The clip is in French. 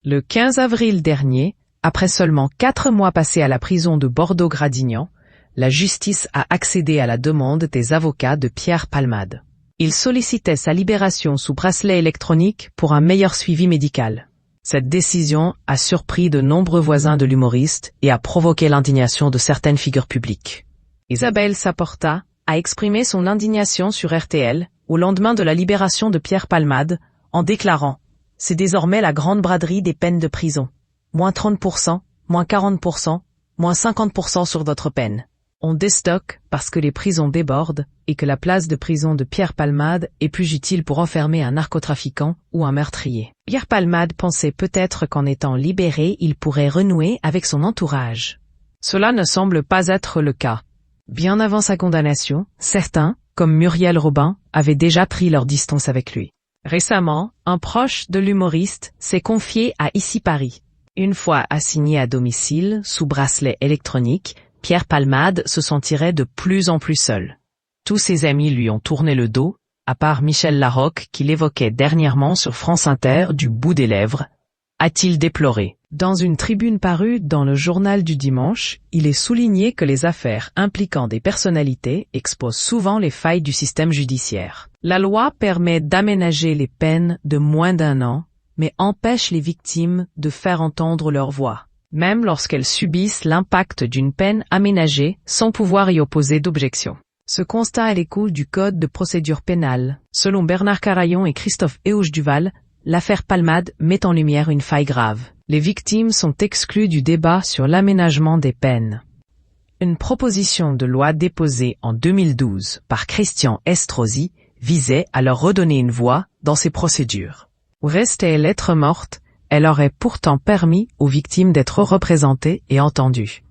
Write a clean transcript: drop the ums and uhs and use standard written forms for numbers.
Le 15 avril dernier, après seulement 4 mois passés à la prison de Bordeaux-Gradignan, la justice a accédé à la demande des avocats de Pierre Palmade. Ils sollicitaient sa libération sous bracelet électronique pour un meilleur suivi médical. Cette décision a surpris de nombreux voisins de l'humoriste et a provoqué l'indignation de certaines figures publiques. Isabelle Saporta a exprimé son indignation sur RTL au lendemain de la libération de Pierre Palmade en déclarant « C'est désormais la grande braderie des peines de prison. Moins 30%, moins 40%, moins 50% sur votre peine. On déstocke parce que les prisons débordent et que la place de prison de Pierre Palmade est plus utile pour enfermer un narcotrafiquant ou un meurtrier. » Pierre Palmade pensait peut-être qu'en étant libéré, il pourrait renouer avec son entourage. Cela ne semble pas être le cas. Bien avant sa condamnation, certains, comme Muriel Robin, avaient déjà pris leur distance avec lui. Récemment, un proche de l'humoriste s'est confié à Ici Paris. Une fois assigné à domicile, sous bracelet électronique, Pierre Palmade se sentirait de plus en plus seul. Tous ses amis lui ont tourné le dos, à part Michel Larocque qui l'évoquait dernièrement sur France Inter du bout des lèvres, a-t-il déploré. Dans une tribune parue dans le journal du dimanche, il est souligné que les affaires impliquant des personnalités exposent souvent les failles du système judiciaire. La loi permet d'aménager les peines de moins d'1 an, mais empêche les victimes de faire entendre leur voix, même lorsqu'elles subissent l'impact d'une peine aménagée sans pouvoir y opposer d'objection. Ce constat est l'écho du Code de procédure pénale. Selon Bernard Carayon et Christophe Héauge-Duval, l'affaire Palmade met en lumière une faille grave. Les victimes sont exclues du débat sur l'aménagement des peines. Une proposition de loi déposée en 2012 par Christian Estrosi visait à leur redonner une voix dans ces procédures. Où restait lettre morte, elle aurait pourtant permis aux victimes d'être représentées et entendues.